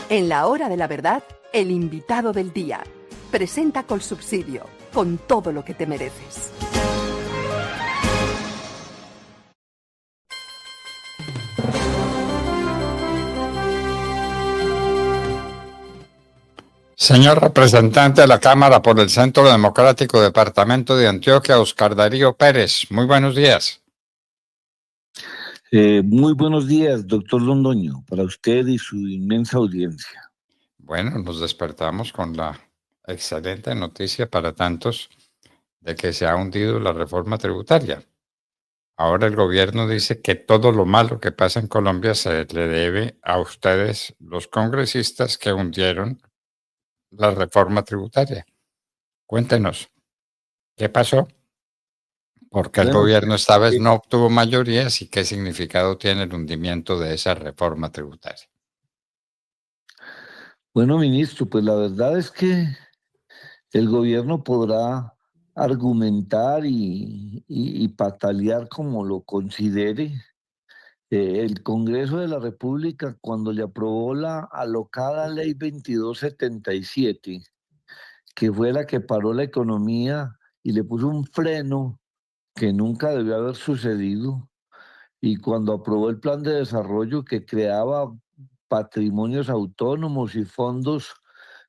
En la hora de la verdad, el invitado del día. Presenta Colsubsidio, con todo lo que te mereces. Señor representante de la Cámara por el Centro Democrático Departamento de Antioquia, Oscar Darío Pérez, muy buenos días. Muy buenos días, doctor Londoño, para usted y su inmensa audiencia. Bueno, nos despertamos con la excelente noticia para tantos de que se ha hundido la reforma tributaria. Ahora el gobierno dice que todo lo malo que pasa en Colombia se le debe a ustedes, los congresistas que hundieron la reforma tributaria. Cuéntenos, ¿qué pasó? Porque el Bueno, gobierno esta vez no obtuvo mayorías y qué significado tiene el hundimiento de esa reforma tributaria. bueno, ministro, pues la verdad es que el gobierno podrá argumentar y patalear como lo considere. El Congreso de la República, cuando le aprobó la alocada Ley 2277, que fue la que paró la economía y le puso un freno que nunca debió haber sucedido, y cuando aprobó el plan de desarrollo que creaba patrimonios autónomos y fondos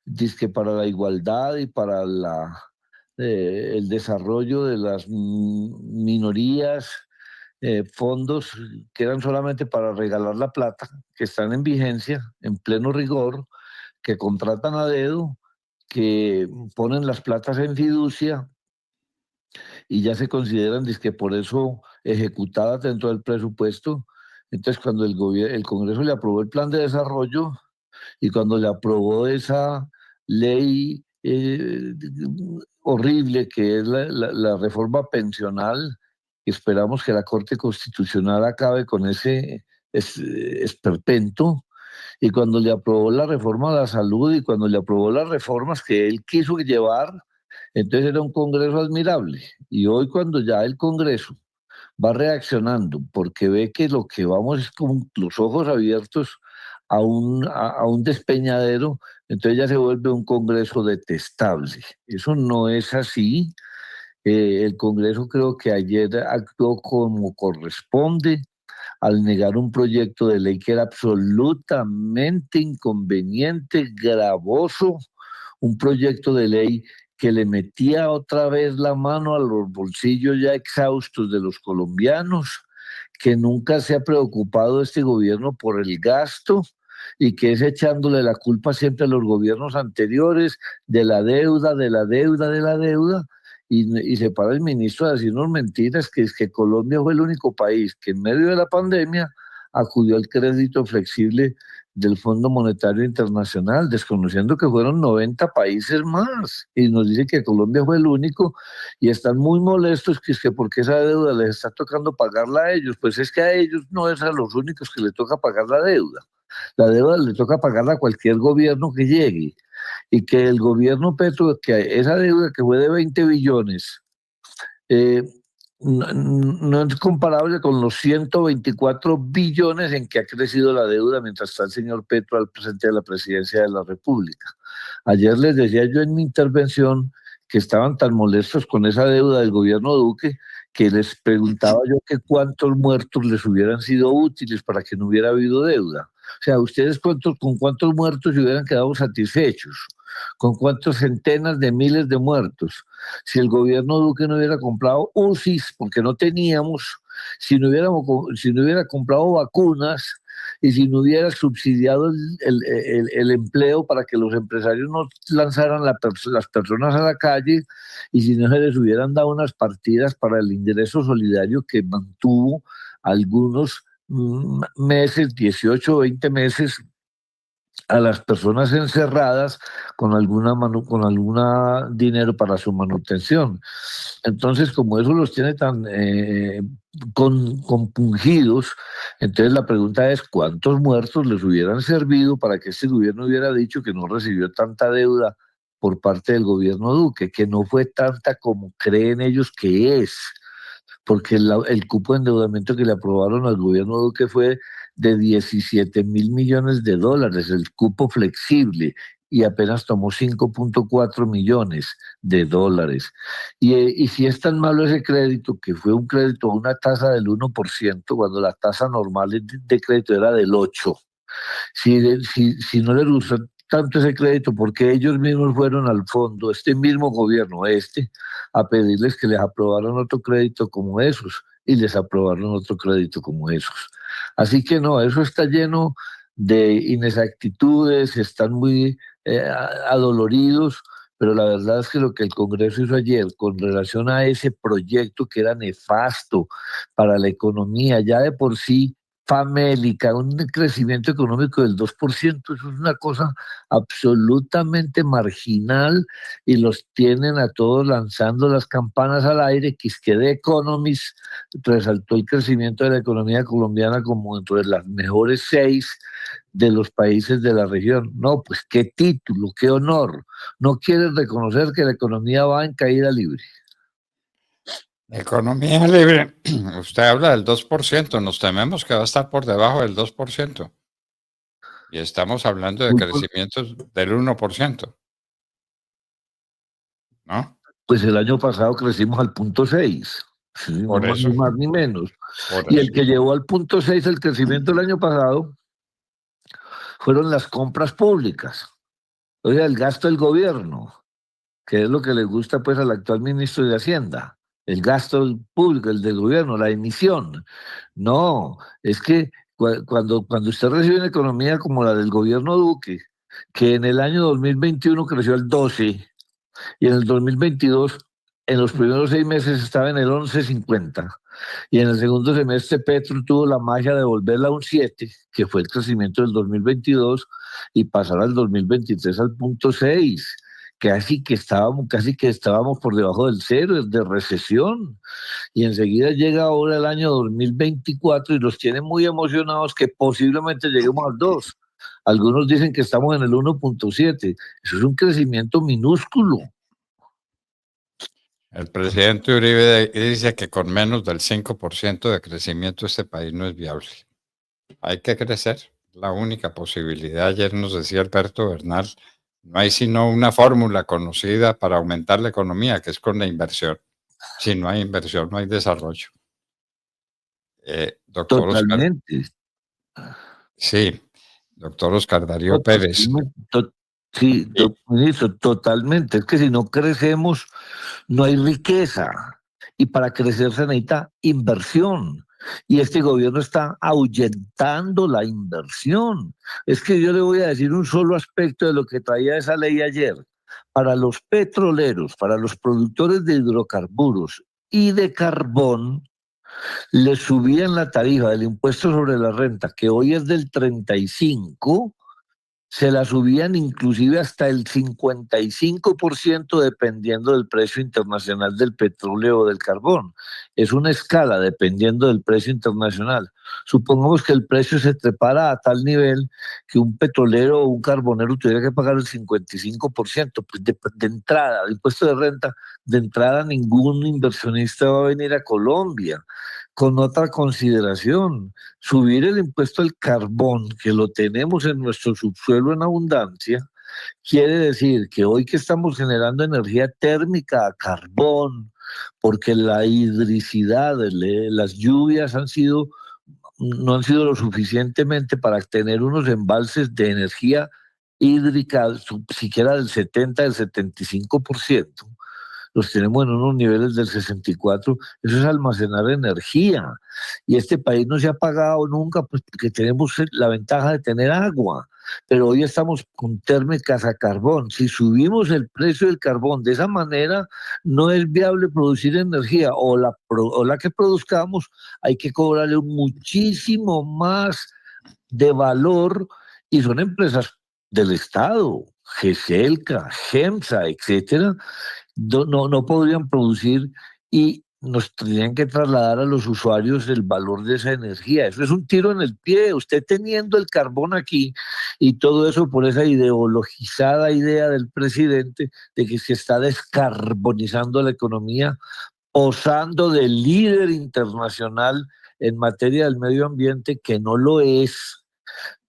dizque para la igualdad y para el desarrollo de las minorías, fondos que eran solamente para regalar la plata, que están en vigencia, en pleno rigor, que contratan a dedo, que ponen las platas en fiducia y ya se consideran dizque por eso ejecutadas dentro del presupuesto. Entonces, cuando el Congreso le aprobó el plan de desarrollo y cuando le aprobó esa ley horrible que es la reforma pensional, esperamos que la Corte Constitucional acabe con ese esperpento, y cuando le aprobó la reforma a la salud y cuando le aprobó las reformas que él quiso llevar, entonces era un Congreso admirable. Y hoy cuando ya el Congreso va reaccionando porque ve que lo que vamos es con los ojos abiertos a un despeñadero, entonces ya se vuelve un Congreso detestable. Eso no es así. El Congreso creo que ayer actuó como corresponde al negar un proyecto de ley que era absolutamente inconveniente, gravoso, un proyecto de ley que le metía otra vez la mano a los bolsillos ya exhaustos de los colombianos, que nunca se ha preocupado este gobierno por el gasto y que es echándole la culpa siempre a los gobiernos anteriores de la deuda, de la deuda, de la deuda. Y se para el ministro a decirnos mentiras, que es que Colombia fue el único país que en medio de la pandemia acudió al crédito flexible del Fondo Monetario Internacional, desconociendo que fueron 90 países más, y nos dice que Colombia fue el único, y están muy molestos que es que porque esa deuda les está tocando pagarla a ellos. Pues es que a ellos no es a los únicos que les toca pagar la deuda le toca pagarla a cualquier gobierno que llegue, y que el gobierno Petro, que esa deuda que fue de 20 billones, eh, no es comparable con los 124 billones en que ha crecido la deuda mientras está el señor Petro al frente de la presidencia de la República. Ayer les decía yo en mi intervención que estaban tan molestos con esa deuda del gobierno Duque que les preguntaba yo que cuántos muertos les hubieran sido útiles para que no hubiera habido deuda. O sea, ¿ustedes con cuántos muertos se hubieran quedado satisfechos? ¿Con cuántas centenas de miles de muertos? Si el gobierno Duque no hubiera comprado UCIs, porque no teníamos, si no hubiera comprado vacunas y si no hubiera subsidiado el empleo para que los empresarios no lanzaran las personas a la calle, y si no se les hubieran dado unas partidas para el ingreso solidario que mantuvo algunos meses, 18 o 20 meses, a las personas encerradas con alguna dinero para su manutención. Entonces, como eso los tiene tan compungidos, entonces la pregunta es cuántos muertos les hubieran servido para que este gobierno hubiera dicho que no recibió tanta deuda por parte del gobierno Duque, que no fue tanta como creen ellos que es. porque el cupo de endeudamiento que le aprobaron al gobierno Duque fue de 17.000 millones de dólares, el cupo flexible, y apenas tomó 5.4 millones de dólares. Y si es tan malo ese crédito, que fue un crédito a una tasa del 1%, cuando la tasa normal de crédito era del 8%, si no les gustó tanto ese crédito, porque ellos mismos fueron al fondo, este mismo gobierno, a pedirles que les aprobaran otro crédito como esos, y les aprobaron otro crédito como esos. Así que no, eso está lleno de inexactitudes, están muy adoloridos, pero la verdad es que lo que el Congreso hizo ayer con relación a ese proyecto que era nefasto para la economía, ya de por sí famélica, un crecimiento económico del 2%, eso es una cosa absolutamente marginal, y los tienen a todos lanzando las campanas al aire, que es que The Economist resaltó el crecimiento de la economía colombiana como entre las mejores 6 de los países de la región. No, pues qué título, qué honor. No quieren reconocer que la economía va en caída libre. Economía libre, usted habla del 2%, nos tememos que va a estar por debajo del 2%. Y estamos hablando de crecimientos del 1%, ¿no? Pues el año pasado crecimos al 0.6, ¿sí? No Por más eso, ni más ni menos. por Y el eso. que llevó al 0.6 el crecimiento el año pasado fueron las compras públicas, o sea, el gasto del gobierno, que es lo que le gusta pues al actual ministro de Hacienda, el gasto público, el del gobierno, la emisión. No, es que cuando usted recibe una economía como la del gobierno Duque, que en el año 2021 creció al 12 y en el 2022 en los primeros 6 meses estaba en el 11,50, y en el segundo semestre Petro tuvo la magia de volverla a un 7, que fue el crecimiento del 2022, y pasar al 2023 al 0.6, casi que estábamos por debajo del cero, es de recesión. Y enseguida llega ahora el año 2024 y los tiene muy emocionados que posiblemente lleguemos al 2. Algunos dicen que estamos en el 1.7. Eso es un crecimiento minúsculo. El presidente Uribe dice que con menos del 5% de crecimiento este país no es viable. Hay que crecer. La única posibilidad, ayer nos decía Alberto Bernal, no hay sino una fórmula conocida para aumentar la economía, que es con la inversión. Si no hay inversión, no hay desarrollo. Doctor Oscar, Totalmente. sí, doctor Oscar Darío Pérez. Sí, ministro, totalmente. Es que si no crecemos, no hay riqueza. Y para crecer se necesita inversión. Y este gobierno está ahuyentando la inversión. Es que yo le voy a decir un solo aspecto de lo que traía esa ley ayer. Para los petroleros, para los productores de hidrocarburos y de carbón, le subían la tarifa del impuesto sobre la renta, que hoy es del 35%, se la subían inclusive hasta el 55% dependiendo del precio internacional del petróleo o del carbón. Es una escala dependiendo del precio internacional. Supongamos que el precio se trepara a tal nivel que un petrolero o un carbonero tuviera que pagar el 55%, pues de entrada, el impuesto de renta, de entrada ningún inversionista va a venir a Colombia. Con otra consideración, subir el impuesto al carbón, que lo tenemos en nuestro subsuelo en abundancia, quiere decir que hoy que estamos generando energía térmica a carbón, porque la hidricidad, las lluvias no han sido lo suficientemente para tener unos embalses de energía hídrica siquiera del 70, del 75%. Los tenemos en unos niveles del 64%, eso es almacenar energía. Y este país no se ha pagado nunca, pues porque tenemos la ventaja de tener agua, pero hoy estamos con térmicas a carbón. Si subimos el precio del carbón de esa manera, no es viable producir energía, o la que produzcamos hay que cobrarle muchísimo más de valor, y son empresas del Estado, GESELCA, GEMSA, etcétera. No podrían producir, y nos tendrían que trasladar a los usuarios el valor de esa energía. Eso es un tiro en el pie. Usted teniendo el carbón aquí, y todo eso por esa ideologizada idea del presidente de que se está descarbonizando la economía, posando de líder internacional en materia del medio ambiente, que no lo es,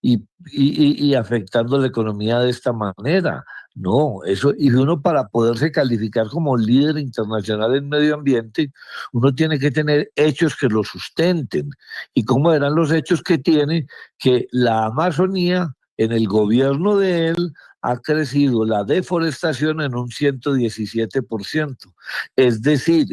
y afectando la economía de esta manera. No, eso, y uno para poderse calificar como líder internacional en medio ambiente, uno tiene que tener hechos que lo sustenten. ¿Y cómo eran los hechos que tiene? Que la Amazonía, en el gobierno de él, ha crecido la deforestación en un 117%. Es decir,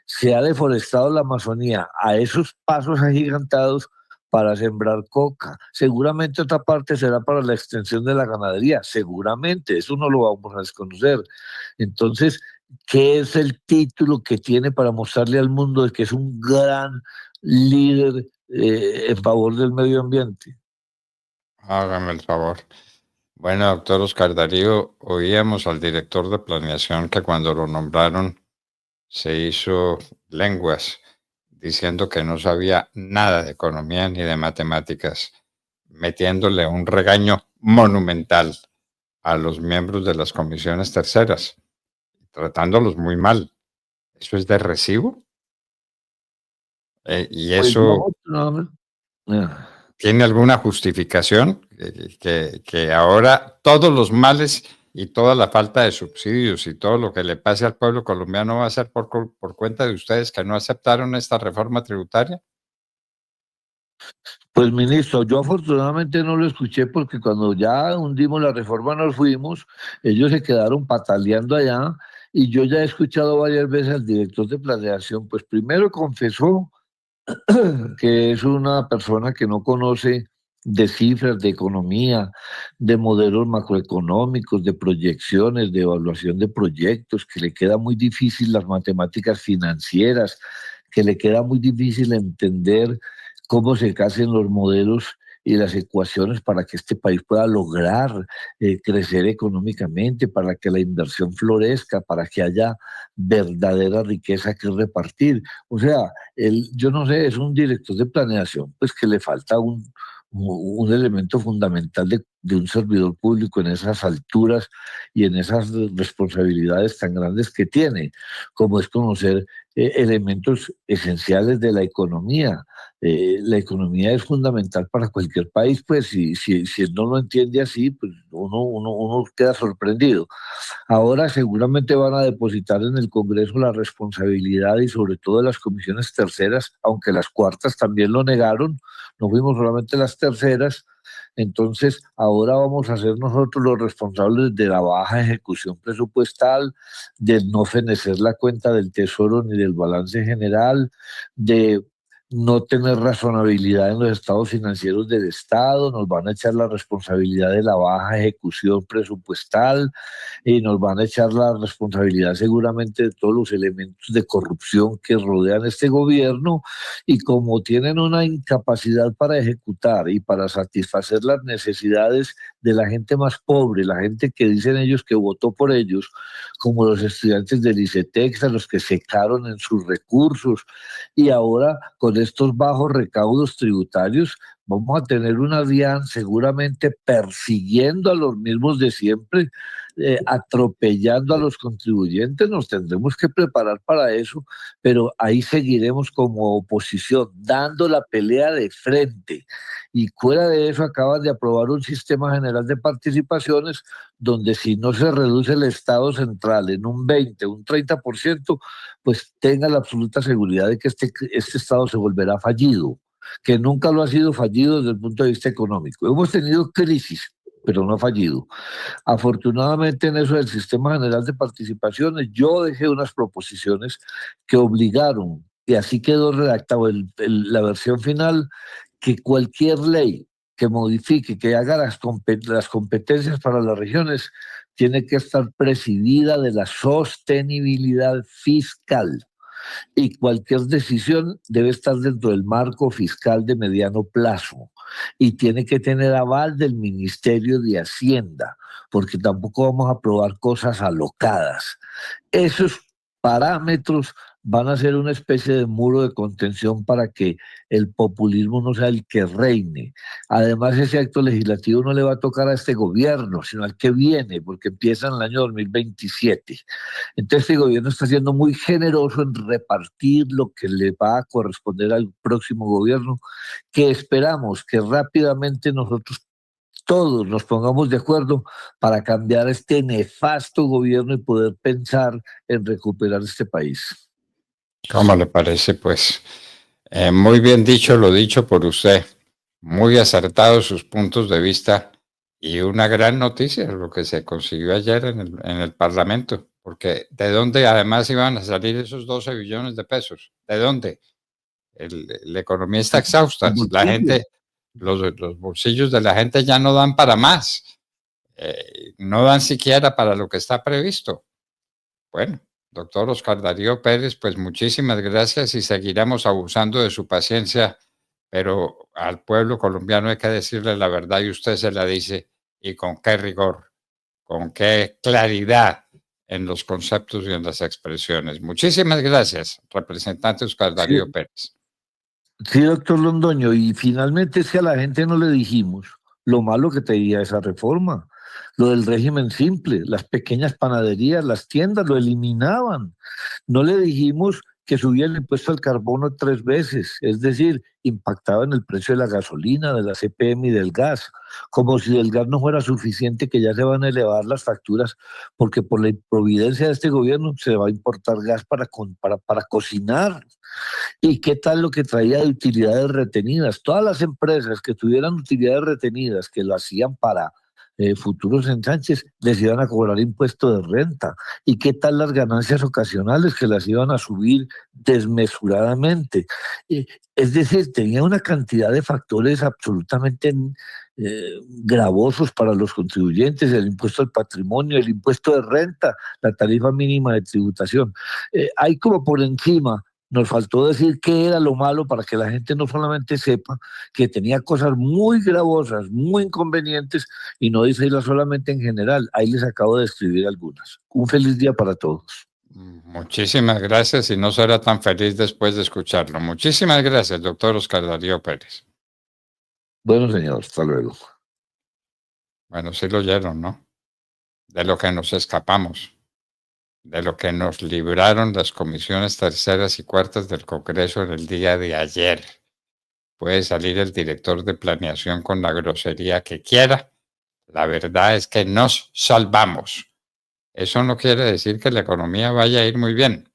se ha deforestado la Amazonía a esos pasos agigantados para sembrar coca. Seguramente otra parte será para la extensión de la ganadería, seguramente, eso no lo vamos a desconocer. Entonces, ¿qué es el título que tiene para mostrarle al mundo de que es un gran líder en favor del medio ambiente? Hágame el favor. Bueno, doctor Oscar Darío, oíamos al director de planeación que cuando lo nombraron se hizo lenguas diciendo que no sabía nada de economía ni de matemáticas, metiéndole un regaño monumental a los miembros de las comisiones terceras, tratándolos muy mal. ¿Eso es de recibo? ¿Y Pues eso no. tiene alguna justificación? Que ahora todos los males y toda la falta de subsidios y todo lo que le pase al pueblo colombiano va a ser por cuenta de ustedes que no aceptaron esta reforma tributaria. Pues ministro, yo afortunadamente no lo escuché porque cuando ya hundimos la reforma nos fuimos, ellos se quedaron pataleando allá y yo ya he escuchado varias veces al director de planeación, pues primero confesó que es una persona que no conoce de cifras, de economía, de modelos macroeconómicos, de proyecciones, de evaluación de proyectos, que le queda muy difícil las matemáticas financieras, que le queda muy difícil entender cómo se hacen los modelos y las ecuaciones para que este país pueda lograr crecer económicamente, para que la inversión florezca, para que haya verdadera riqueza que repartir. O sea, él, yo no sé, es un director de planeación, pues que le falta un elemento fundamental de un servidor público en esas alturas y en esas responsabilidades tan grandes que tiene, como es conocer elementos esenciales de la economía. La economía es fundamental para cualquier país, pues si él no lo entiende así, pues uno queda sorprendido. Ahora seguramente van a depositar en el Congreso la responsabilidad y sobre todo de las comisiones terceras, aunque las cuartas también lo negaron, no fuimos solamente las terceras. Entonces, ahora vamos a ser nosotros los responsables de la baja ejecución presupuestal, de no fenecer la cuenta del Tesoro ni del balance general, de no tener razonabilidad en los estados financieros del Estado, nos van a echar la responsabilidad de la baja ejecución presupuestal, y nos van a echar la responsabilidad seguramente de todos los elementos de corrupción que rodean este gobierno, y como tienen una incapacidad para ejecutar y para satisfacer las necesidades de la gente más pobre, la gente que dicen ellos que votó por ellos, como los estudiantes del ICETEX, a los que secaron en sus recursos, y ahora con estos bajos recaudos tributarios vamos a tener una DIAN seguramente persiguiendo a los mismos de siempre, atropellando a los contribuyentes. Nos tendremos que preparar para eso, pero ahí seguiremos como oposición, dando la pelea de frente. Y fuera de eso acaban de aprobar un sistema general de participaciones donde si no se reduce el Estado central en un 20, un 30%, pues tenga la absoluta seguridad de que este Estado se volverá fallido, que nunca lo ha sido fallido desde el punto de vista económico. Hemos tenido crisis, pero no ha fallido. Afortunadamente en eso del Sistema General de Participaciones, yo dejé unas proposiciones que obligaron, y así quedó redactado la versión final, que cualquier ley que modifique, que haga las competencias para las regiones, tiene que estar presidida de la sostenibilidad fiscal, y cualquier decisión debe estar dentro del marco fiscal de mediano plazo y tiene que tener aval del Ministerio de Hacienda, porque tampoco vamos a aprobar cosas alocadas. Esos parámetros van a ser una especie de muro de contención para que el populismo no sea el que reine. Además, ese acto legislativo no le va a tocar a este gobierno, sino al que viene, porque empieza en el año 2027. Entonces, este gobierno está siendo muy generoso en repartir lo que le va a corresponder al próximo gobierno, que esperamos que rápidamente nosotros todos nos pongamos de acuerdo para cambiar este nefasto gobierno y poder pensar en recuperar este país. ¿Cómo le parece? Pues muy bien dicho lo dicho por usted, muy acertados sus puntos de vista y una gran noticia lo que se consiguió ayer en el Parlamento, porque ¿de dónde además iban a salir esos 12 billones de pesos? ¿De dónde? La economía está exhausta, la gente, los bolsillos de la gente ya no dan para más, no dan siquiera para lo que está previsto. Bueno, doctor Oscar Darío Pérez, pues muchísimas gracias y seguiremos abusando de su paciencia, pero al pueblo colombiano hay que decirle la verdad y usted se la dice, y con qué rigor, con qué claridad en los conceptos y en las expresiones. Muchísimas gracias, representante Oscar Darío Pérez. Sí, doctor Londoño, y finalmente es que a la gente no le dijimos lo malo que tenía esa reforma, lo del régimen simple, las pequeñas panaderías, las tiendas lo eliminaban. No le dijimos que subía el impuesto al carbono 3 veces, es decir, impactaba en el precio de la gasolina, de la CPM y del gas, como si del gas no fuera suficiente, que ya se van a elevar las facturas, porque por la improvidencia de este gobierno se va a importar gas para cocinar. ¿Y qué tal lo que traía de utilidades retenidas? Todas las empresas que tuvieran utilidades retenidas, que lo hacían para futuros ensanches, les iban a cobrar impuesto de renta. ¿Y qué tal las ganancias ocasionales, que las iban a subir desmesuradamente? Es decir, tenía una cantidad de factores absolutamente gravosos para los contribuyentes: el impuesto al patrimonio, el impuesto de renta, la tarifa mínima de tributación. Hay como por encima. Nos faltó decir qué era lo malo para que la gente no solamente sepa que tenía cosas muy gravosas, muy inconvenientes, y no decirlas solamente en general. Ahí les acabo de escribir algunas. Un feliz día para todos. Muchísimas gracias, y no será tan feliz después de escucharlo. Muchísimas gracias, doctor Oscar Darío Pérez. Bueno, señor, hasta luego. Bueno, sí lo oyeron, ¿no? De lo que nos escapamos, de lo que nos libraron las comisiones terceras y cuartas del Congreso en el día de ayer. Puede salir el director de planeación con la grosería que quiera. La verdad es que nos salvamos. Eso no quiere decir que la economía vaya a ir muy bien.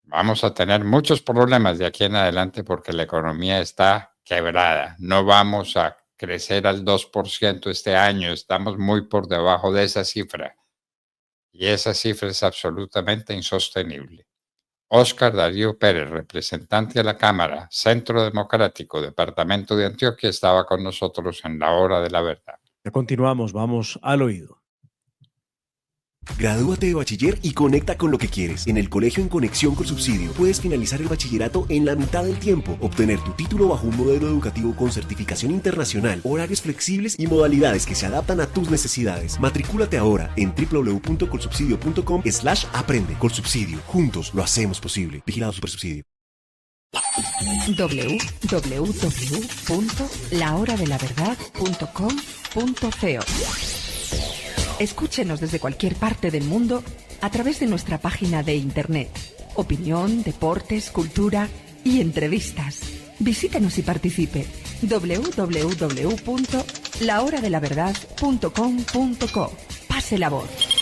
Vamos a tener muchos problemas de aquí en adelante porque la economía está quebrada. No vamos a crecer al 2% este año. Estamos muy por debajo de esa cifra. Y esa cifra es absolutamente insostenible. Oscar Darío Pérez, representante de la Cámara, Centro Democrático, Departamento de Antioquia, estaba con nosotros en la hora de la verdad. Ya continuamos, vamos al oído. Gradúate de bachiller y conecta con lo que quieres. En el Colegio en Conexión con Subsidio puedes finalizar el bachillerato en la mitad del tiempo, obtener tu título bajo un modelo educativo con certificación internacional, horarios flexibles y modalidades que se adaptan a tus necesidades. Matricúlate ahora en www.colsubsidio.com/aprende. Colsubsidio, juntos lo hacemos posible. Vigilado Supersubsidio. www.lahoradelaverdad.com.co. Escúchenos desde cualquier parte del mundo a través de nuestra página de internet. Opinión, deportes, cultura y entrevistas. Visítenos y participe. www.lahoradelaverdad.com.co. Pase la voz.